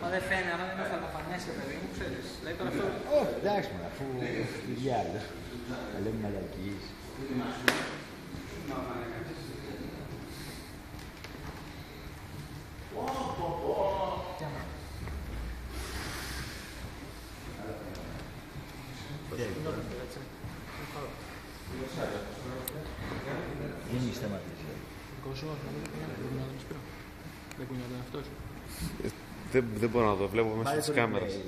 Μα δεν φαίνεται, άμα δεν είναι φαλκαφανέσαι, παιδί μου, ξέρεις. Δηλαδή τώρα αυτό... Όχι, εντάξει μου, αφού δουλειά άλλες. Θα λέμε μαλακίες. Δεν έχει σταματήσει. Δεν κουνιόταν αυτός. Δεν μπορώ να το βλέπω μέσα στις κάμερες.